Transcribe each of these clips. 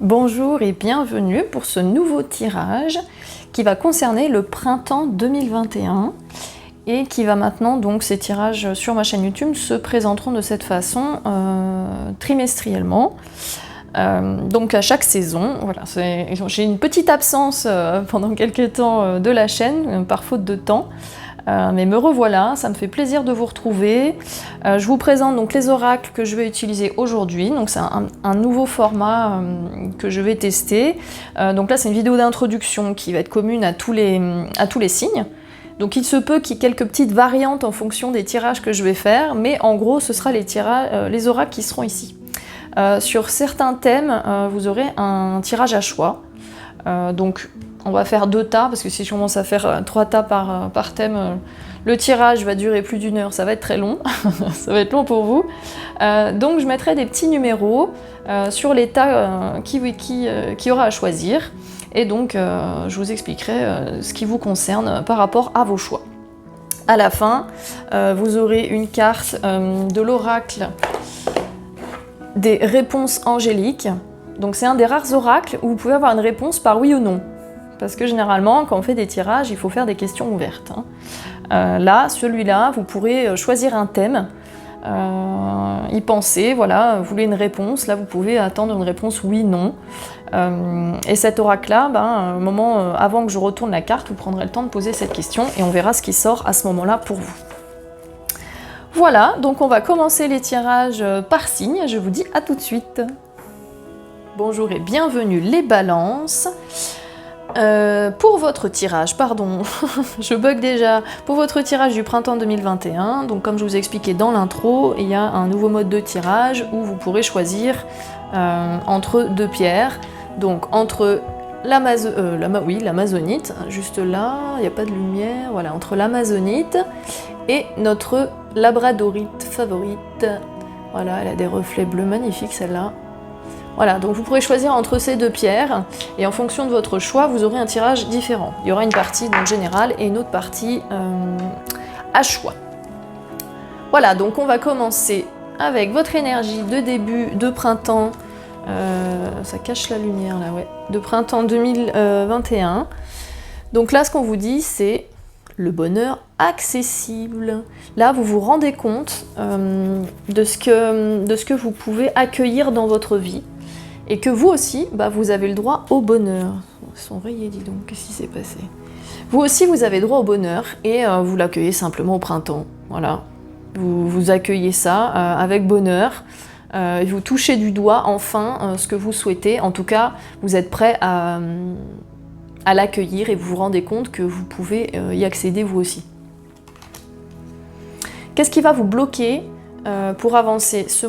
Bonjour et bienvenue pour ce nouveau tirage qui va concerner le printemps 2021 et qui va maintenant, donc ces tirages sur ma chaîne YouTube se présenteront de cette façon trimestriellement. Donc à chaque saison, voilà, j'ai une petite absence pendant quelques temps de la chaîne par faute de temps. Mais me revoilà, ça me fait plaisir de vous retrouver. Je vous présente donc les oracles que je vais utiliser aujourd'hui. Donc c'est un nouveau format que je vais tester. Donc là c'est une vidéo d'introduction qui va être commune à tous les signes. Donc il se peut qu'il y ait quelques petites variantes en fonction des tirages que je vais faire, mais en gros ce sera les oracles qui seront ici. Sur certains thèmes, vous aurez un tirage à choix. Donc on va faire 2 tas, parce que si je commence à faire 3 tas par thème, le tirage va durer plus d'1 heure, ça va être très long, ça va être long pour vous. Donc je mettrai des petits numéros sur les tas qui aura à choisir, et donc je vous expliquerai ce qui vous concerne par rapport à vos choix. À la fin, vous aurez une carte de l'oracle des réponses angéliques. Donc c'est un des rares oracles où vous pouvez avoir une réponse par oui ou non. Parce que généralement, quand on fait des tirages, il faut faire des questions ouvertes. Là, celui-là, vous pourrez choisir un thème, y penser, voilà, vous voulez une réponse, là vous pouvez attendre une réponse oui, non. Et cet oracle-là, un moment avant que je retourne la carte, vous prendrez le temps de poser cette question et on verra ce qui sort à ce moment-là pour vous. Voilà, donc on va commencer les tirages par signe, je vous dis à tout de suite. Bonjour et bienvenue les balances. Pour votre tirage, pardon, je bug déjà, pour votre tirage du printemps 2021, donc comme je vous ai expliqué dans l'intro, il y a un nouveau mode de tirage où vous pourrez choisir entre 2 pierres, donc entre l'amazonite, juste là, il n'y a pas de lumière, voilà, entre l'amazonite et notre labradorite favorite, voilà, elle a des reflets bleus magnifiques celle-là. Voilà, donc vous pourrez choisir entre ces 2 pierres, et en fonction de votre choix, vous aurez un tirage différent. Il y aura une partie donc générale et une autre partie à choix. Voilà, donc on va commencer avec votre énergie de début de printemps, ça cache la lumière là, ouais, de printemps 2021. Donc là, ce qu'on vous dit, c'est le bonheur accessible. Là, vous vous rendez compte de ce que vous pouvez accueillir dans votre vie. Et que vous aussi, vous avez le droit au bonheur. Ils sont rayés, dis donc, qu'est-ce qui s'est passé? Vous aussi, vous avez droit au bonheur, et vous l'accueillez simplement au printemps. Voilà. Vous accueillez ça avec bonheur, vous touchez du doigt, enfin, ce que vous souhaitez. En tout cas, vous êtes prêt à l'accueillir, et vous vous rendez compte que vous pouvez y accéder vous aussi. Qu'est-ce qui va vous bloquer pour avancer ce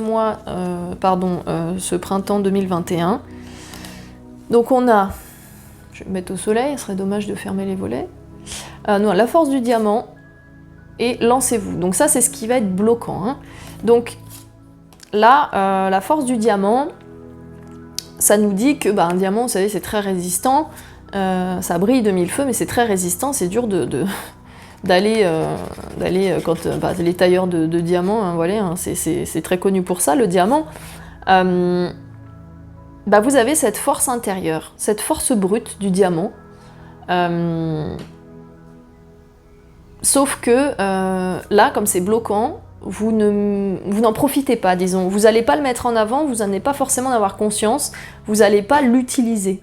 ce printemps 2021. Donc on a, je vais me mettre au soleil, ce serait dommage de fermer les volets. Non, la force du diamant et lancez-vous. Donc ça c'est ce qui va être bloquant. Donc là, la force du diamant, ça nous dit que un diamant, vous savez, c'est très résistant. Ça brille de 1000 feux, mais c'est très résistant, c'est dur d'aller quand les tailleurs de diamants, voilà, c'est très connu pour ça, le diamant. Vous avez cette force intérieure, cette force brute du diamant. Sauf que là, comme c'est bloquant, vous n'en profitez pas, disons. Vous n'allez pas le mettre en avant, vous n'allez pas forcément en avoir conscience, vous n'allez pas l'utiliser.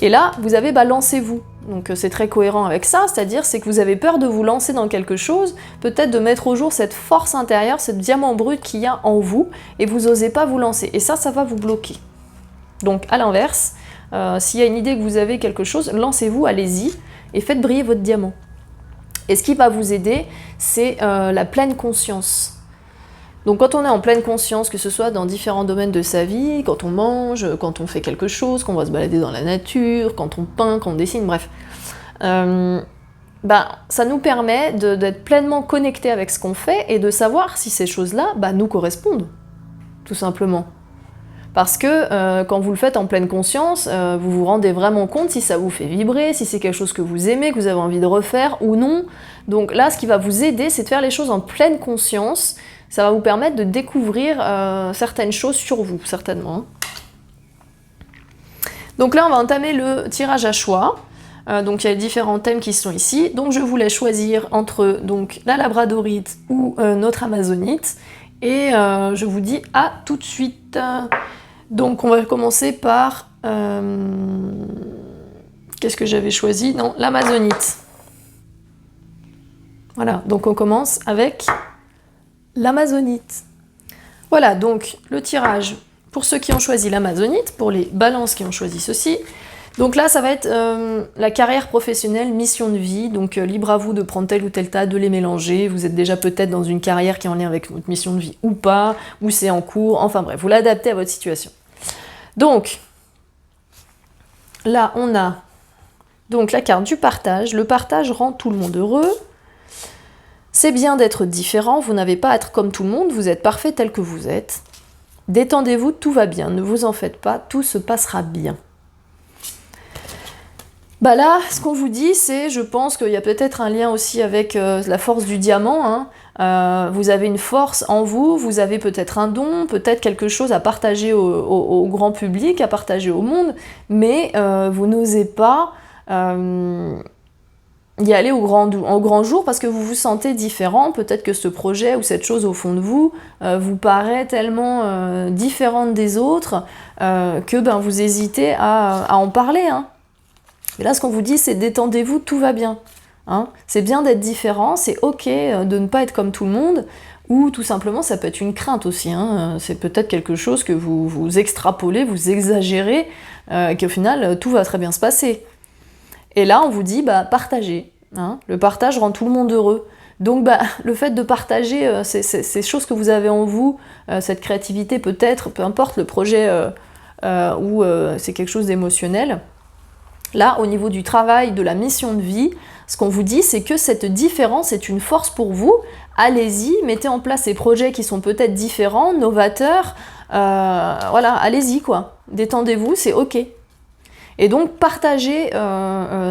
Et là, vous avez lancez-vous. Donc c'est très cohérent avec ça, c'est-à-dire que vous avez peur de vous lancer dans quelque chose, peut-être de mettre au jour cette force intérieure, ce diamant brut qu'il y a en vous, et vous n'osez pas vous lancer. Et ça va vous bloquer. Donc à l'inverse, s'il y a une idée que vous avez quelque chose, lancez-vous, allez-y, et faites briller votre diamant. Et ce qui va vous aider, c'est la pleine conscience. Donc quand on est en pleine conscience, que ce soit dans différents domaines de sa vie, quand on mange, quand on fait quelque chose, qu'on va se balader dans la nature, quand on peint, quand on dessine, bref, ça nous permet d'être pleinement connecté avec ce qu'on fait et de savoir si ces choses-là nous correspondent, tout simplement. Parce que quand vous le faites en pleine conscience, vous vous rendez vraiment compte si ça vous fait vibrer, si c'est quelque chose que vous aimez, que vous avez envie de refaire ou non. Donc là, ce qui va vous aider, c'est de faire les choses en pleine conscience. Ça va vous permettre de découvrir certaines choses sur vous, certainement. Donc là, on va entamer le tirage à choix. Donc il y a différents thèmes qui sont ici. Donc je vous laisse choisir entre donc, la labradorite ou notre amazonite. Et je vous dis à tout de suite. Donc on va commencer par... qu'est-ce que j'avais choisi? Non, l'amazonite. Voilà, donc on commence avec l'amazonite. Voilà, donc le tirage pour ceux qui ont choisi l'amazonite, pour les balances qui ont choisi ceci. Donc là, ça va être la carrière professionnelle, mission de vie, donc libre à vous de prendre tel ou tel tas, de les mélanger. Vous êtes déjà peut-être dans une carrière qui est en lien avec votre mission de vie ou pas, ou c'est en cours, enfin bref, vous l'adaptez à votre situation. Donc, là, on a donc la carte du partage. Le partage rend tout le monde heureux. C'est bien d'être différent, vous n'avez pas à être comme tout le monde, vous êtes parfait tel que vous êtes. Détendez-vous, tout va bien, ne vous en faites pas, tout se passera bien. Bah là, ce qu'on vous dit, c'est, je pense qu'il y a peut-être un lien aussi avec la force du diamant. Hein. Vous avez une force en vous, vous avez peut-être un don, peut-être quelque chose à partager au grand public, à partager au monde, mais vous n'osez pas y aller au grand jour parce que vous vous sentez différent. Peut-être que ce projet ou cette chose au fond de vous vous paraît tellement différente des autres que ben, vous hésitez à en parler. Hein. Et là, ce qu'on vous dit, c'est détendez-vous, tout va bien. Hein. C'est bien d'être différent, c'est ok de ne pas être comme tout le monde, ou tout simplement, ça peut être une crainte aussi. Hein. C'est peut-être quelque chose que vous extrapolez, vous exagérez, qu'au final, tout va très bien se passer. Et là, on vous dit, bah, partagez. Hein. Le partage rend tout le monde heureux. Donc, bah, le fait de partager ces choses que vous avez en vous, cette créativité peut-être, peu importe le projet ou c'est quelque chose d'émotionnel, là, au niveau du travail, de la mission de vie, ce qu'on vous dit, c'est que cette différence est une force pour vous. Allez-y, mettez en place ces projets qui sont peut-être différents, novateurs. Voilà, allez-y, quoi. Détendez-vous, c'est ok. Et donc, partagez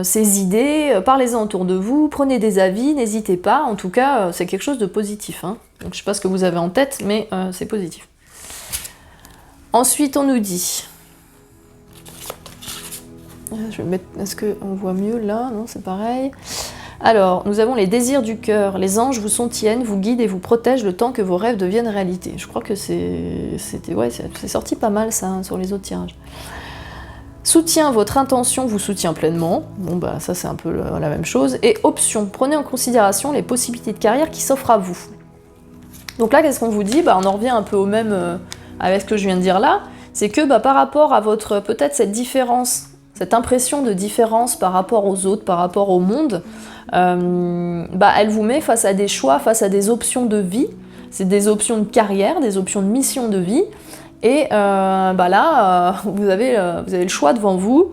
ces idées, parlez-en autour de vous, prenez des avis, n'hésitez pas. En tout cas, c'est quelque chose de positif. Hein. Donc, je ne sais pas ce que vous avez en tête, mais c'est positif. Ensuite, on nous dit... Je vais mettre... Est-ce qu'on voit mieux là? Non, c'est pareil. Alors, nous avons les désirs du cœur. Les anges vous soutiennent, vous guident et vous protègent le temps que vos rêves deviennent réalité. Je crois que c'est sorti pas mal ça hein, sur les autres tirages. Soutien, votre intention vous soutient pleinement. Bon bah ça c'est un peu la même chose. Et option, prenez en considération les possibilités de carrière qui s'offrent à vous. Donc là, qu'est-ce qu'on vous dit? Bah, on en revient un peu au même avec ce que je viens de dire là. C'est que bah, par rapport à votre, peut-être cette différence, cette impression de différence par rapport aux autres, par rapport au monde, bah, elle vous met face à des choix, face à des options de vie. C'est des options de carrière, des options de mission de vie. Et bah là, vous avez le choix devant vous.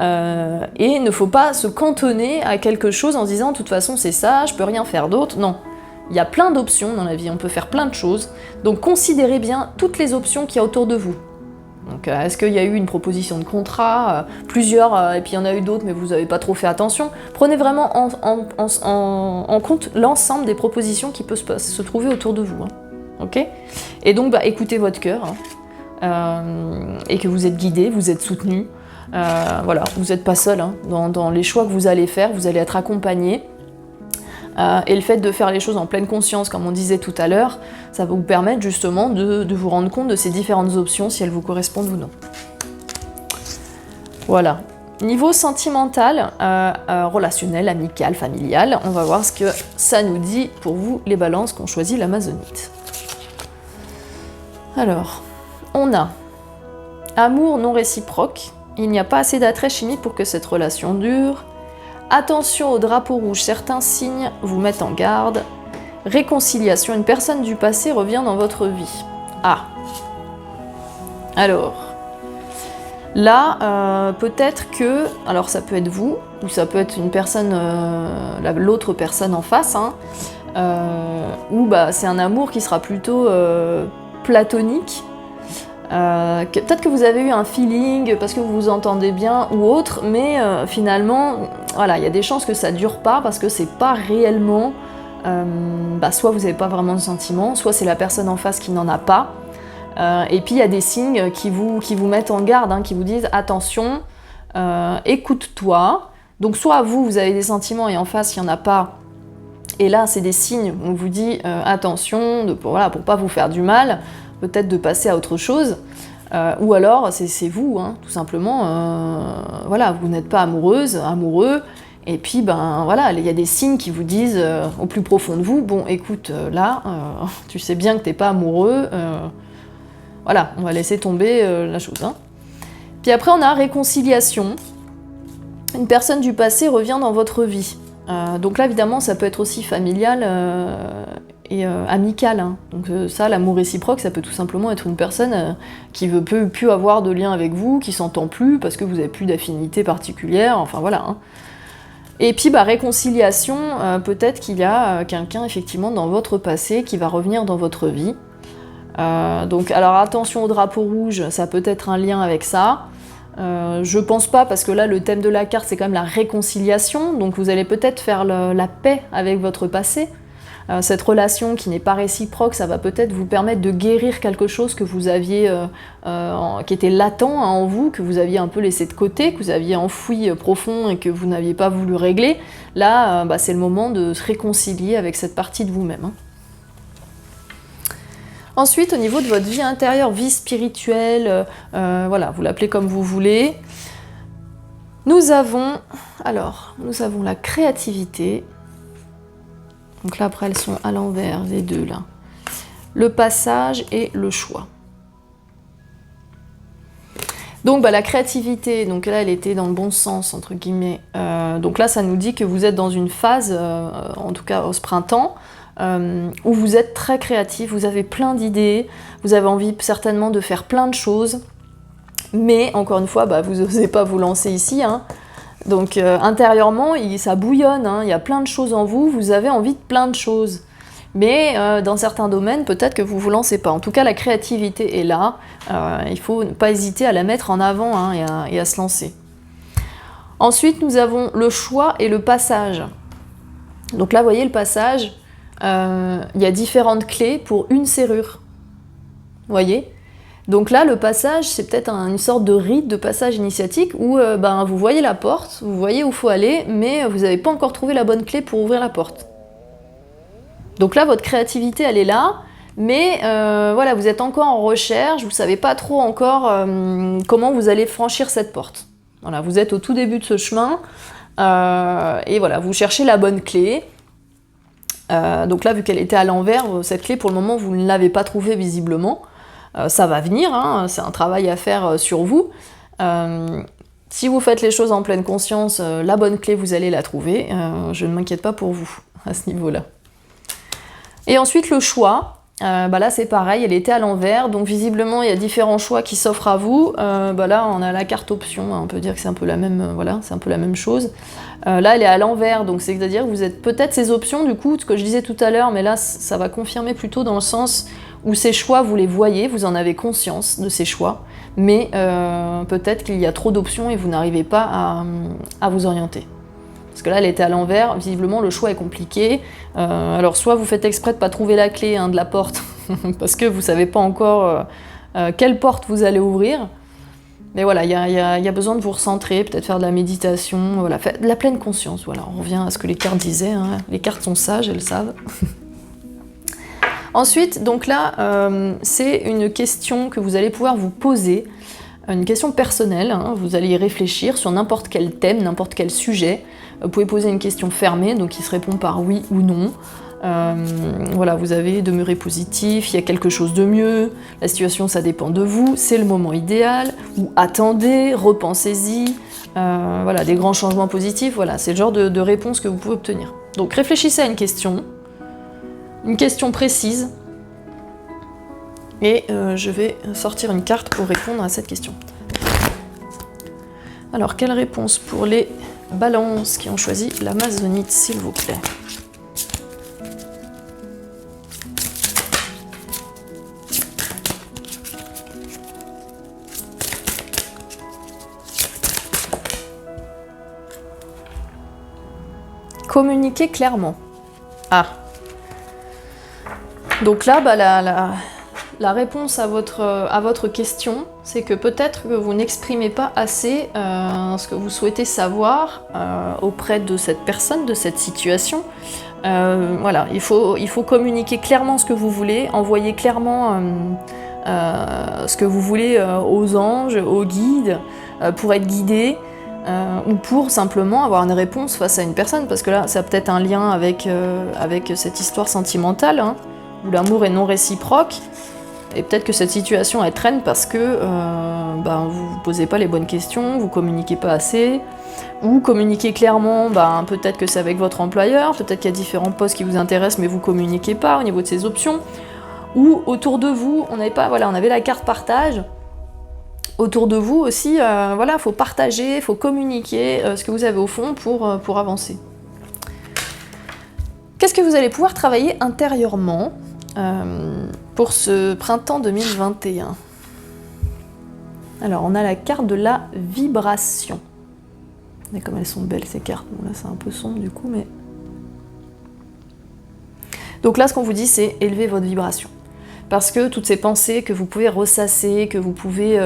Et il ne faut pas se cantonner à quelque chose en se disant « de toute façon c'est ça, je peux rien faire d'autre ». Non, il y a plein d'options dans la vie, on peut faire plein de choses. Donc considérez bien toutes les options qu'il y a autour de vous. Donc, est-ce qu'il y a eu une proposition de contrat, plusieurs, et puis il y en a eu d'autres, mais vous n'avez pas trop fait attention. Prenez vraiment en compte l'ensemble des propositions qui peuvent se trouver autour de vous. Hein. Okay, et donc, bah, écoutez votre cœur, hein, et que vous êtes guidé, vous êtes soutenu. Voilà, vous n'êtes pas seul hein, dans les choix que vous allez faire, vous allez être accompagné. Et le fait de faire les choses en pleine conscience, comme on disait tout à l'heure, ça va vous permettre justement de vous rendre compte de ces différentes options, si elles vous correspondent ou non. Voilà. Niveau sentimental, relationnel, amical, familial, on va voir ce que ça nous dit pour vous, les balances qui ont choisi l'amazonite. Alors, on a amour non réciproque, il n'y a pas assez d'attrait chimique pour que cette relation dure. Attention au drapeau rouge, certains signes vous mettent en garde. Réconciliation, une personne du passé revient dans votre vie. Ah. Alors, là, peut-être que, alors ça peut être vous, ou ça peut être une personne, l'autre personne en face, hein, ou bah, c'est un amour qui sera plutôt platonique. Peut-être que vous avez eu un feeling parce que vous vous entendez bien ou autre, mais finalement, voilà, il y a des chances que ça dure pas parce que c'est pas réellement, bah, soit vous n'avez pas vraiment de sentiments, soit c'est la personne en face qui n'en a pas. Et puis il y a des signes qui vous mettent en garde, hein, qui vous disent attention, écoute-toi. Donc soit vous avez des sentiments et en face il n'y en a pas, et là c'est des signes où on vous dit attention, voilà, pour pas vous faire du mal, peut-être de passer à autre chose. Ou alors c'est vous, hein, tout simplement, voilà, vous n'êtes pas amoureuse, amoureux, et puis ben voilà, il y a des signes qui vous disent au plus profond de vous, bon écoute, là, tu sais bien que t'es pas amoureux, voilà, on va laisser tomber la chose. Hein. Puis après on a réconciliation, une personne du passé revient dans votre vie. Donc là évidemment ça peut être aussi familial et amical. Hein. Donc ça, l'amour réciproque, ça peut tout simplement être une personne qui veut plus avoir de lien avec vous, qui s'entend plus parce que vous n'avez plus d'affinité particulière, enfin voilà. Hein. Et puis bah, réconciliation, peut-être qu'il y a quelqu'un effectivement dans votre passé qui va revenir dans votre vie. Donc alors attention au drapeau rouge, ça peut être un lien avec ça. Je pense pas, parce que là le thème de la carte c'est quand même la réconciliation, donc vous allez peut-être faire la paix avec votre passé. Cette relation qui n'est pas réciproque, ça va peut-être vous permettre de guérir quelque chose que vous aviez, qui était latent hein, en vous, que vous aviez un peu laissé de côté, que vous aviez enfoui profond et que vous n'aviez pas voulu régler. Là, bah, c'est le moment de se réconcilier avec cette partie de vous-même. Hein. Ensuite, au niveau de votre vie intérieure, vie spirituelle, voilà, vous l'appelez comme vous voulez. Nous avons la créativité. Donc là, après, elles sont à l'envers, les deux, là. Le passage et le choix. Donc, bah, la créativité, donc là, elle était dans le bon sens, entre guillemets. Donc là, ça nous dit que vous êtes dans une phase, en tout cas, ce printemps, où vous êtes très créatif, vous avez plein d'idées, vous avez envie certainement de faire plein de choses, mais, encore une fois, bah, vous n'osez pas vous lancer ici, hein. Donc intérieurement, ça bouillonne, hein, il y a plein de choses en vous, vous avez envie de plein de choses. Mais dans certains domaines, peut-être que vous ne vous lancez pas. En tout cas, la créativité est là, il ne faut pas hésiter à la mettre en avant hein, et à se lancer. Ensuite, nous avons le choix et le passage. Donc là, vous voyez le passage, il y a différentes clés pour une serrure. Vous voyez ? Donc là, le passage, c'est peut-être une sorte de rite de passage initiatique où ben, vous voyez la porte, vous voyez où il faut aller, mais vous n'avez pas encore trouvé la bonne clé pour ouvrir la porte. Donc là, votre créativité, elle est là, mais voilà, vous êtes encore en recherche, vous ne savez pas trop encore comment vous allez franchir cette porte. Voilà, vous êtes au tout début de ce chemin, et voilà, vous cherchez la bonne clé. Donc là, vu qu'elle était à l'envers, cette clé, pour le moment, vous ne l'avez pas trouvée visiblement. Ça va venir, hein, c'est un travail à faire sur vous. Si vous faites les choses en pleine conscience, la bonne clé, vous allez la trouver. Je ne m'inquiète pas pour vous à ce niveau-là. Et ensuite, le choix. Bah là, c'est pareil, elle était à l'envers, donc visiblement, il y a différents choix qui s'offrent à vous. Bah là, on a la carte option, hein, on peut dire que c'est un peu la même, voilà, c'est un peu la même chose. Là, elle est à l'envers, donc c'est-à-dire que vous êtes peut-être ces options, du coup, ce que je disais tout à l'heure, mais là, ça va confirmer plutôt dans le sens où ces choix, vous les voyez, vous en avez conscience de ces choix, mais peut-être qu'il y a trop d'options et vous n'arrivez pas à vous orienter. Parce que là, elle était à l'envers, visiblement, le choix est compliqué. Alors, soit vous faites exprès de ne pas trouver la clé hein, de la porte, parce que vous ne savez pas encore quelle porte vous allez ouvrir. Mais voilà, il y a besoin de vous recentrer, peut-être faire de la méditation, voilà, faire de la pleine conscience. Voilà, on revient à ce que les cartes disaient, hein. Les cartes sont sages, elles savent. Ensuite, donc là, c'est une question que vous allez pouvoir vous poser, une question personnelle, hein. Vous allez y réfléchir sur n'importe quel thème, n'importe quel sujet. Vous pouvez poser une question fermée, donc qui se répond par oui ou non. Voilà, vous avez demeuré positif, il y a quelque chose de mieux, la situation ça dépend de vous, c'est le moment idéal, ou attendez, repensez-y, voilà, des grands changements positifs, voilà, c'est le genre de réponse que vous pouvez obtenir. Donc réfléchissez à une question précise, et je vais sortir une carte pour répondre à cette question. Alors, quelle réponse pour les balances qui ont choisi l'amazonite, s'il vous plaît ? Communiquer clairement. Ah. Donc là, bah, la réponse à votre question, c'est que peut-être que vous n'exprimez pas assez ce que vous souhaitez savoir auprès de cette personne, de cette situation. Voilà, il faut communiquer clairement ce que vous voulez, envoyer clairement ce que vous voulez aux anges, aux guides, pour être guidé, ou pour simplement avoir une réponse face à une personne, parce que là, ça a peut-être un lien avec cette histoire sentimentale, hein, où l'amour est non réciproque. Et peut-être que cette situation elle traîne parce que vous ne posez pas les bonnes questions, vous communiquez pas assez, ou communiquez clairement, peut-être que c'est avec votre employeur, peut-être qu'il y a différents postes qui vous intéressent mais vous communiquez pas au niveau de ces options, ou autour de vous, on avait la carte partage, autour de vous aussi, faut partager, faut communiquer ce que vous avez au fond pour avancer. Qu'est-ce que vous allez pouvoir travailler intérieurement pour ce printemps 2021? Alors, on a la carte de la vibration. Et comme elles sont belles ces cartes, bon là c'est un peu sombre du coup, mais... Donc là, ce qu'on vous dit, c'est élever votre vibration. Parce que toutes ces pensées que vous pouvez ressasser, que vous pouvez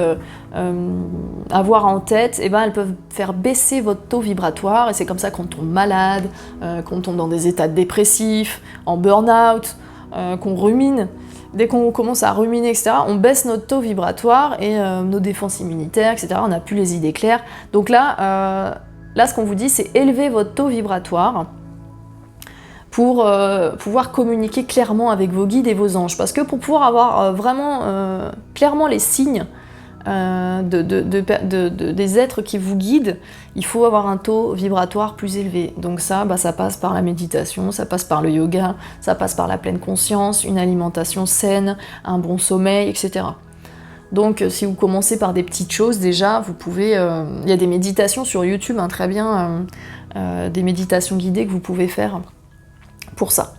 avoir en tête, elles peuvent faire baisser votre taux vibratoire, et c'est comme ça qu'on tombe malade, qu'on tombe dans des états dépressifs, en burn-out, qu'on rumine. Dès qu'on commence à ruminer, etc., on baisse notre taux vibratoire et nos défenses immunitaires, etc., on n'a plus les idées claires. Donc là, ce qu'on vous dit, c'est élever votre taux vibratoire pour pouvoir communiquer clairement avec vos guides et vos anges. Parce que pour pouvoir avoir vraiment clairement les signes des êtres qui vous guident, il faut avoir un taux vibratoire plus élevé. Donc ça passe par la méditation, ça passe par le yoga, ça passe par la pleine conscience, une alimentation saine, un bon sommeil, etc. Donc si vous commencez par des petites choses, déjà, vous pouvez... Il y a des méditations sur YouTube, très bien, des méditations guidées que vous pouvez faire pour ça.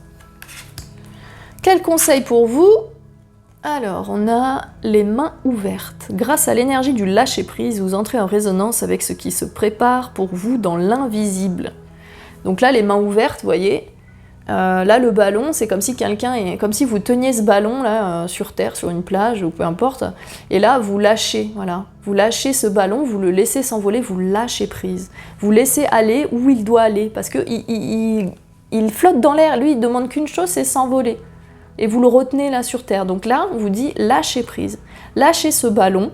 Quel conseil pour vous ? Alors, on a les mains ouvertes. Grâce à l'énergie du lâcher-prise, vous entrez en résonance avec ce qui se prépare pour vous dans l'invisible. Donc là, les mains ouvertes, vous voyez, là, le ballon, c'est comme si comme si vous teniez ce ballon là sur terre, sur une plage, ou peu importe, et là, vous lâchez, voilà. Vous lâchez ce ballon, vous le laissez s'envoler, vous lâchez prise. Vous laissez aller où il doit aller, parce que il flotte dans l'air, lui, il demande qu'une chose, c'est s'envoler. Et vous le retenez là sur terre. Donc là, on vous dit lâchez prise. Lâchez ce ballon.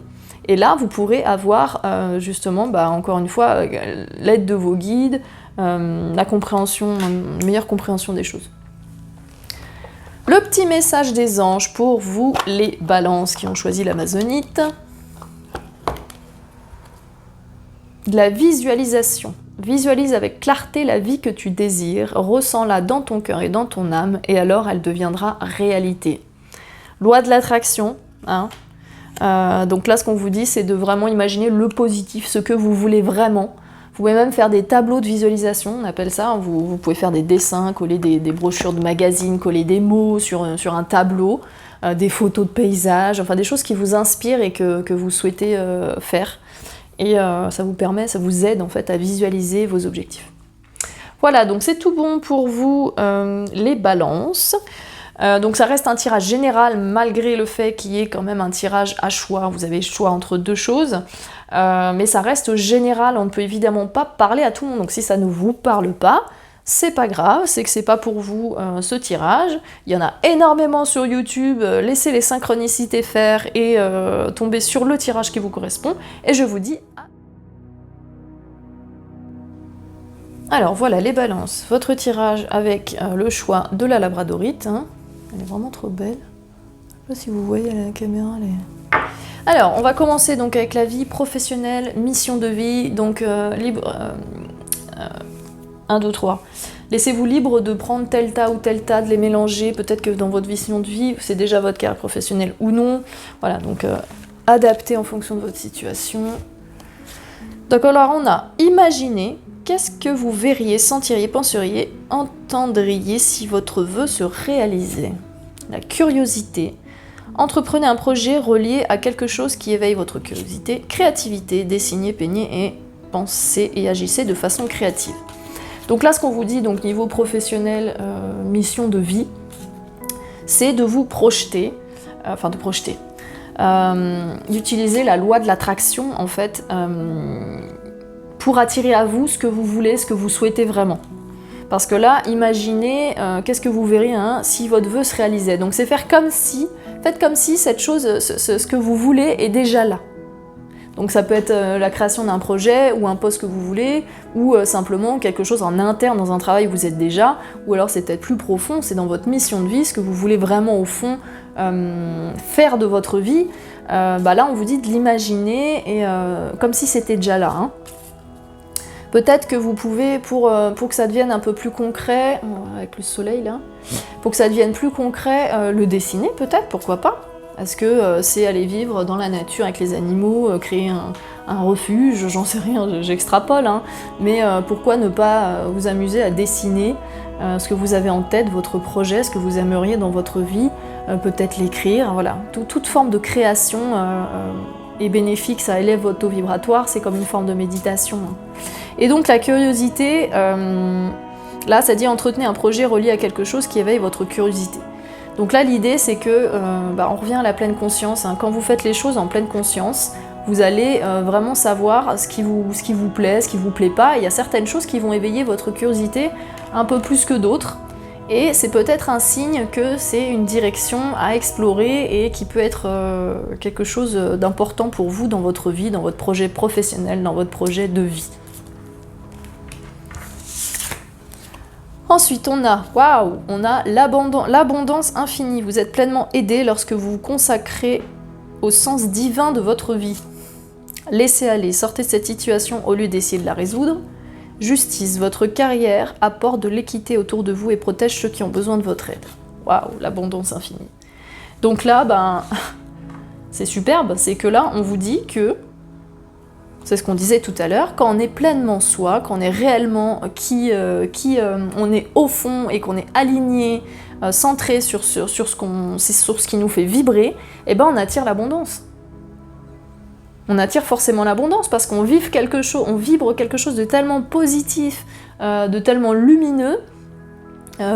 Et là, vous pourrez avoir justement, encore une fois, l'aide de vos guides, la compréhension, une meilleure compréhension des choses. Le petit message des anges pour vous, les balances qui ont choisi l'amazonite. De la visualisation. Visualise avec clarté la vie que tu désires, ressens-la dans ton cœur et dans ton âme, et alors elle deviendra réalité. Loi de l'attraction, hein. Donc là, ce qu'on vous dit, c'est de vraiment imaginer le positif, ce que vous voulez vraiment. Vous pouvez même faire des tableaux de visualisation, on appelle ça. Vous pouvez faire des dessins, coller des brochures de magazines, coller des mots sur un tableau, des photos de paysages, enfin des choses qui vous inspirent et que vous souhaitez faire. Et ça vous aide en fait à visualiser vos objectifs. Voilà, donc c'est tout bon pour vous les balances. Donc ça reste un tirage général malgré le fait qu'il y ait quand même un tirage à choix. Vous avez le choix entre deux choses, mais ça reste général. On ne peut évidemment pas parler à tout le monde. Donc si ça ne vous parle pas, c'est pas grave, c'est que c'est pas pour vous ce tirage. Il y en a énormément sur YouTube, laissez les synchronicités faire et tomber sur le tirage qui vous correspond. Et je vous dis... Alors voilà les balances, votre tirage avec le choix de la labradorite. Hein. Elle est vraiment trop belle. Je sais pas si vous voyez à la caméra. Alors on va commencer donc avec la vie professionnelle, mission de vie, donc libre... 1, 2, 3. Laissez-vous libre de prendre tel tas ou tel tas, de les mélanger. Peut-être que dans votre vision de vie, c'est déjà votre carrière professionnelle ou non. Voilà, donc adaptez en fonction de votre situation. Donc alors on a imaginé, qu'est-ce que vous verriez, sentiriez, penseriez, entendriez si votre vœu se réalisait. La curiosité. Entreprenez un projet relié à quelque chose qui éveille votre curiosité. Créativité, dessinez, peignez et pensez et agissez de façon créative. Donc là, ce qu'on vous dit, donc niveau professionnel, mission de vie, c'est de vous projeter, enfin de projeter, d'utiliser la loi de l'attraction en fait pour attirer à vous ce que vous voulez, ce que vous souhaitez vraiment. Parce que là, imaginez qu'est-ce que vous verriez si votre vœu se réalisait. Donc c'est faites comme si cette chose, ce que vous voulez est déjà là. Donc ça peut être la création d'un projet ou un poste que vous voulez, ou simplement quelque chose en interne dans un travail où vous êtes déjà, ou alors c'est peut-être plus profond, c'est dans votre mission de vie, ce que vous voulez vraiment au fond faire de votre vie. Là on vous dit de l'imaginer et comme si c'était déjà là. Hein. Peut-être que vous pouvez, pour que ça devienne un peu plus concret, avec le soleil là, pour que ça devienne plus concret, le dessiner peut-être, pourquoi pas. Est-ce que c'est aller vivre dans la nature avec les animaux, créer un refuge, j'en sais rien, j'extrapole, hein, mais pourquoi ne pas vous amuser à dessiner ce que vous avez en tête, votre projet, ce que vous aimeriez dans votre vie, peut-être l'écrire, voilà. Toute forme de création est bénéfique, ça élève votre taux vibratoire, c'est comme une forme de méditation. Hein. Et donc la curiosité, là ça dit entretenez un projet relié à quelque chose qui éveille votre curiosité. Donc là l'idée c'est que, on revient à la pleine conscience, hein. Quand vous faites les choses en pleine conscience, vous allez vraiment savoir ce qui vous plaît, ce qui vous plaît pas, et il y a certaines choses qui vont éveiller votre curiosité un peu plus que d'autres, et c'est peut-être un signe que c'est une direction à explorer et qui peut être quelque chose d'important pour vous dans votre vie, dans votre projet professionnel, dans votre projet de vie. Ensuite, on a l'abondance infinie. Vous êtes pleinement aidé lorsque vous vous consacrez au sens divin de votre vie. Laissez aller, sortez de cette situation au lieu d'essayer de la résoudre. Justice, votre carrière apporte de l'équité autour de vous et protège ceux qui ont besoin de votre aide. Waouh, l'abondance infinie. Donc là, c'est superbe, c'est que là, on vous dit que, c'est ce qu'on disait tout à l'heure, quand on est pleinement soi, quand on est réellement on est au fond et qu'on est aligné, centré sur ce qui nous fait vibrer, on attire l'abondance. On attire forcément l'abondance parce qu'on vibre quelque chose de tellement positif, de tellement lumineux,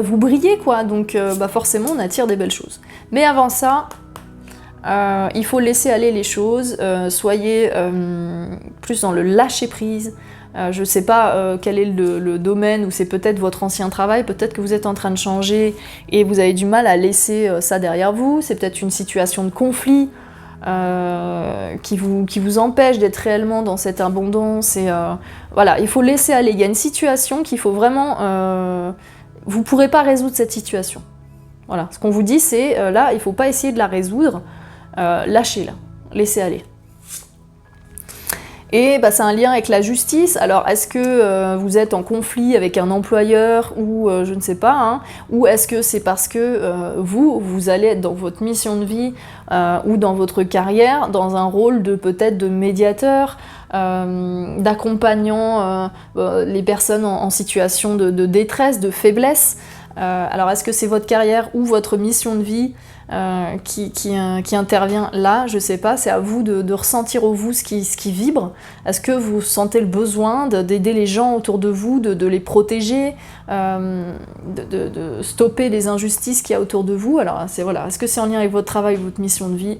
vous brillez quoi, donc forcément on attire des belles choses. Mais avant ça, il faut laisser aller les choses, soyez plus dans le lâcher prise. Je ne sais pas quel est le domaine où c'est peut-être votre ancien travail, peut-être que vous êtes en train de changer et vous avez du mal à laisser ça derrière vous, c'est peut-être une situation de conflit qui vous empêche d'être réellement dans cette abondance. Et voilà, il faut laisser aller. Il y a une situation qu'il faut vraiment... vous ne pourrez pas résoudre cette situation. Voilà, ce qu'on vous dit c'est, là, il ne faut pas essayer de la résoudre, lâchez-la, laissez aller. Et c'est un lien avec la justice. Alors, est-ce que vous êtes en conflit avec un employeur ou je ne sais pas, hein, ou est-ce que c'est parce que vous allez être dans votre mission de vie ou dans votre carrière dans un rôle de peut-être de médiateur, d'accompagnant les personnes en situation de détresse, de faiblesse. Alors, est-ce que c'est votre carrière ou votre mission de vie qui intervient là, je sais pas, c'est à vous de ressentir au vous ce qui vibre. Est-ce que vous sentez le besoin d'aider les gens autour de vous, de les protéger, de stopper les injustices qu'il y a autour de vous? Alors est-ce que c'est en lien avec votre travail, votre mission de vie?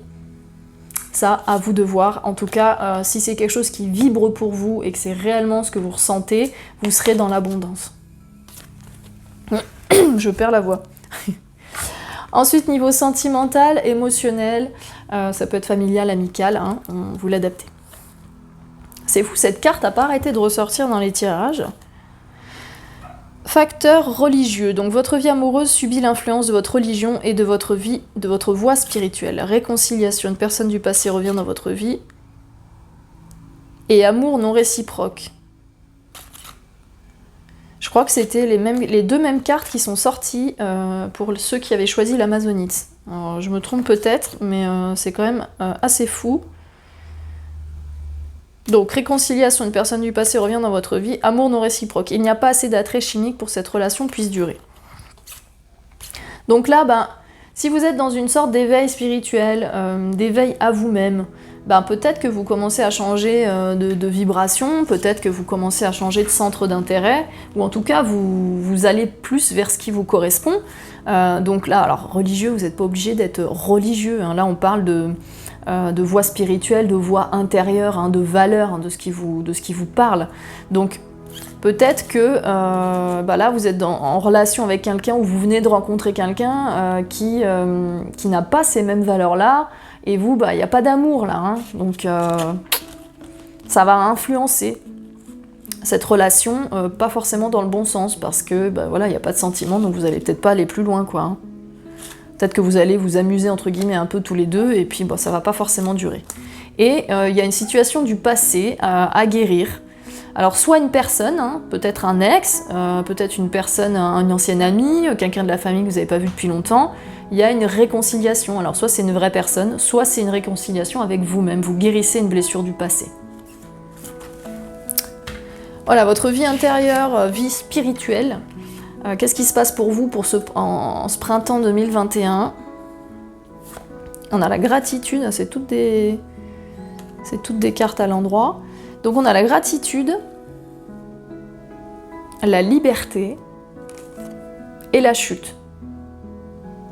Ça, à vous de voir. En tout cas, si c'est quelque chose qui vibre pour vous et que c'est réellement ce que vous ressentez, vous serez dans l'abondance. Je perds la voix. Ensuite, niveau sentimental, émotionnel, ça peut être familial, amical, hein, vous l'adaptez. C'est fou, cette carte n'a pas arrêté de ressortir dans les tirages. Facteur religieux, donc votre vie amoureuse subit l'influence de votre religion et de votre vie, de votre voie spirituelle. Réconciliation, une personne du passé revient dans votre vie. Et amour non réciproque. Je crois que c'était les deux mêmes cartes qui sont sorties pour ceux qui avaient choisi l'amazonite. Alors, je me trompe peut-être, mais c'est quand même assez fou. Donc, réconciliation, une personne du passé revient dans votre vie. Amour non réciproque. Il n'y a pas assez d'attrait chimique pour que cette relation puisse durer. Donc là, si vous êtes dans une sorte d'éveil spirituel, d'éveil à vous-même, ben peut-être que vous commencez à changer de vibration, peut-être que vous commencez à changer de centre d'intérêt, ou en tout cas vous allez plus vers ce qui vous correspond. Donc là, alors religieux, vous n'êtes pas obligé d'être religieux, hein. Là on parle de voie spirituelle, de voie intérieure, hein, de valeur, hein, de ce qui vous parle. Donc peut-être que là vous êtes en relation avec quelqu'un ou vous venez de rencontrer quelqu'un qui n'a pas ces mêmes valeurs-là, et vous, il n'y a pas d'amour là, hein. Donc ça va influencer cette relation, pas forcément dans le bon sens, parce que voilà, il n'y a pas de sentiment, donc vous allez peut-être pas aller plus loin, quoi, hein. Peut-être que vous allez vous amuser entre guillemets un peu tous les deux, et puis ça va pas forcément durer. Et il y a une situation du passé à guérir. Alors soit une personne, hein, peut-être un ex, peut-être une personne, une ancienne amie, quelqu'un de la famille que vous n'avez pas vu depuis longtemps, il y a une réconciliation. Alors soit c'est une vraie personne, soit c'est une réconciliation avec vous-même, vous guérissez une blessure du passé. Voilà, votre vie intérieure, vie spirituelle, qu'est-ce qui se passe pour vous en ce printemps 2021? On a la gratitude, c'est toutes des cartes à l'endroit. Donc on a la gratitude, la liberté et la chute.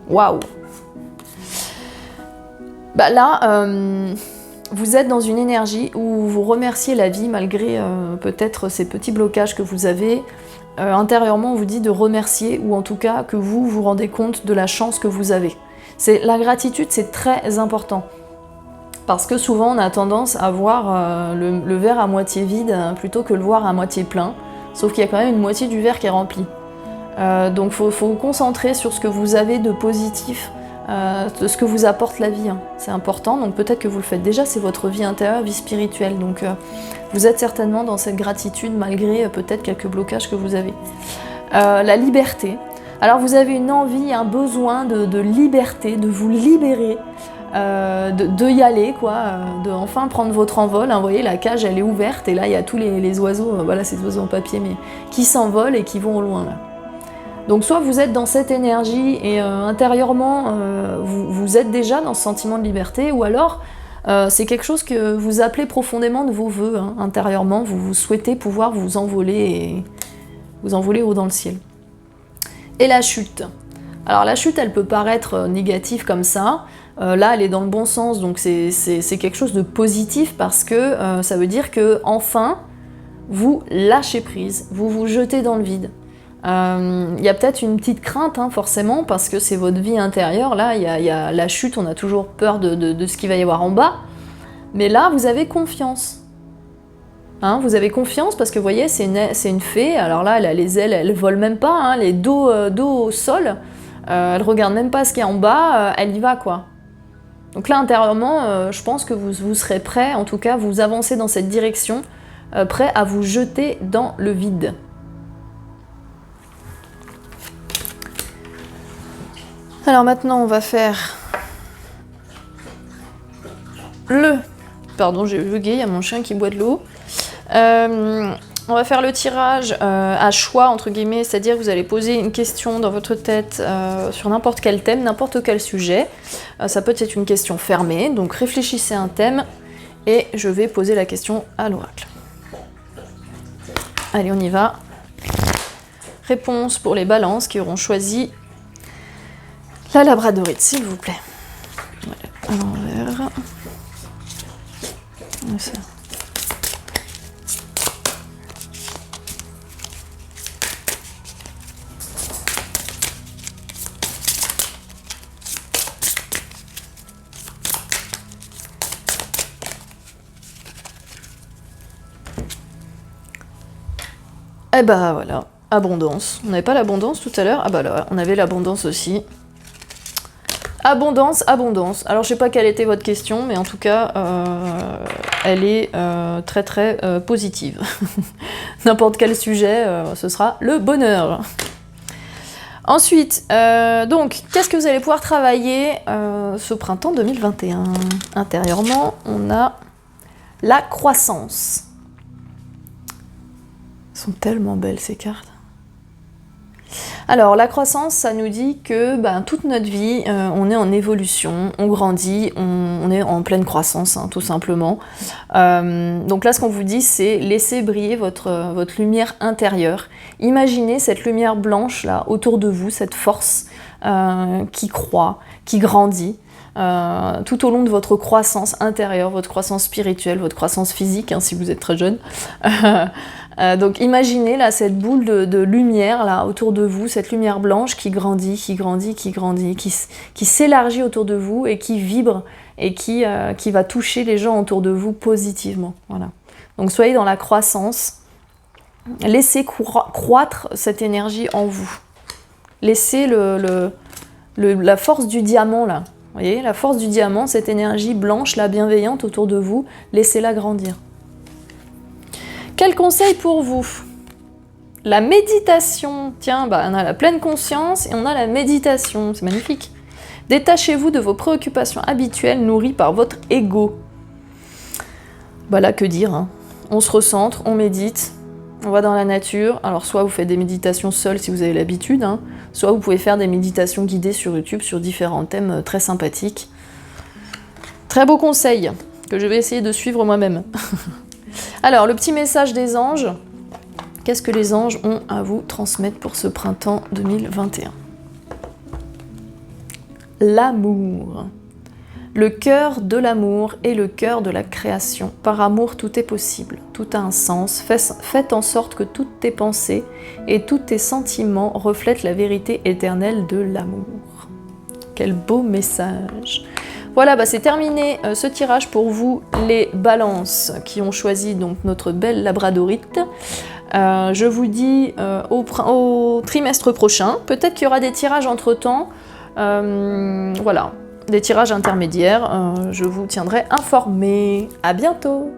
Waouh! Là, vous êtes dans une énergie où vous remerciez la vie malgré peut-être ces petits blocages que vous avez. Intérieurement, on vous dit de remercier, ou en tout cas que vous vous rendez compte de la chance que vous avez. La gratitude, c'est très important. Parce que souvent on a tendance à voir le verre à moitié vide plutôt que le voir à moitié plein. Sauf qu'il y a quand même une moitié du verre qui est remplie. Donc faut vous concentrer sur ce que vous avez de positif, de ce que vous apporte la vie, hein. C'est important, donc peut-être que vous le faites déjà, c'est votre vie intérieure, vie spirituelle. Donc vous êtes certainement dans cette gratitude malgré peut-être quelques blocages que vous avez. La liberté. Alors vous avez une envie, un besoin de liberté, de vous libérer, de y aller, quoi, de enfin prendre votre envol, hein. Vous voyez, la cage elle est ouverte et là il y a tous les oiseaux, voilà, ces oiseaux en papier, mais qui s'envolent et qui vont au loin là. Donc soit vous êtes dans cette énergie et intérieurement vous êtes déjà dans ce sentiment de liberté, ou alors c'est quelque chose que vous appelez profondément de vos vœux, hein. Intérieurement vous souhaitez pouvoir vous envoler haut dans le ciel. Et la chute. Alors la chute elle peut paraître négative comme ça, là elle est dans le bon sens, donc c'est quelque chose de positif parce que ça veut dire que enfin vous lâchez prise, vous vous jetez dans le vide. Y a peut-être une petite crainte, hein, forcément, parce que c'est votre vie intérieure, là, il y a la chute, on a toujours peur de ce qu'il va y avoir en bas, mais là, vous avez confiance. Hein, vous avez confiance parce que, vous voyez, c'est une fée, alors là, elle a les ailes, elle vole même pas, hein, les dos au sol, elle regarde même pas ce qu'il y a en bas, elle y va, quoi. Donc là, intérieurement, je pense que vous serez prêt, en tout cas, vous avancez dans cette direction, prêt à vous jeter dans le vide. Alors maintenant, on va faire Pardon, j'ai bugué, il y a mon chien qui boit de l'eau. On va faire le tirage à choix, entre guillemets, c'est-à-dire que vous allez poser une question dans votre tête sur n'importe quel thème, n'importe quel sujet. Ça peut être une question fermée, donc réfléchissez à un thème et je vais poser la question à l'oracle. Allez, on y va. Réponse pour les balances qui auront choisi la labradorite, s'il vous plaît. Voilà, à l'envers. Ça. Et bah voilà, abondance. On n'avait pas l'abondance tout à l'heure? Ah bah là, on avait l'abondance aussi. Abondance, abondance. Alors je sais pas quelle était votre question, mais en tout cas, elle est très très positive. N'importe quel sujet, ce sera le bonheur. Ensuite, donc, qu'est-ce que vous allez pouvoir travailler ce printemps 2021? Intérieurement, on a la croissance. Elles sont tellement belles ces cartes. Alors la croissance, ça nous dit que toute notre vie, on est en évolution, on grandit, on est en pleine croissance, hein, tout simplement. Donc là, ce qu'on vous dit, c'est laissez briller votre lumière intérieure. Imaginez cette lumière blanche là autour de vous, cette force qui croît, qui grandit. Tout au long de votre croissance intérieure, votre croissance spirituelle, votre croissance physique, hein, si vous êtes très jeune. Donc imaginez là cette boule de lumière là autour de vous, cette lumière blanche qui grandit, qui grandit, qui grandit, qui s'élargit autour de vous et qui vibre et qui va toucher les gens autour de vous positivement. Voilà. Donc soyez dans la croissance, laissez croître cette énergie en vous. Laissez la force du diamant là. Vous voyez, la force du diamant, cette énergie blanche, la bienveillante autour de vous, laissez-la grandir. Quel conseil pour vous? La méditation. Tiens, on a la pleine conscience et on a la méditation. C'est magnifique. Détachez-vous de vos préoccupations habituelles nourries par votre ego. Là, que dire, hein. On se recentre, on médite, on va dans la nature. Alors, soit vous faites des méditations seules si vous avez l'habitude, hein, soit vous pouvez faire des méditations guidées sur YouTube sur différents thèmes très sympathiques. Très beau conseil que je vais essayer de suivre moi-même. Alors, le petit message des anges. Qu'est-ce que les anges ont à vous transmettre pour ce printemps 2021? L'amour. Le cœur de l'amour est le cœur de la création. Par amour, tout est possible. Tout a un sens. Faites en sorte que toutes tes pensées et tous tes sentiments reflètent la vérité éternelle de l'amour. Quel beau message! Voilà, c'est terminé ce tirage pour vous, les balances qui ont choisi donc notre belle labradorite. Je vous dis au trimestre prochain. Peut-être qu'il y aura des tirages entre-temps. Voilà, des tirages intermédiaires. Je vous tiendrai informé. À bientôt!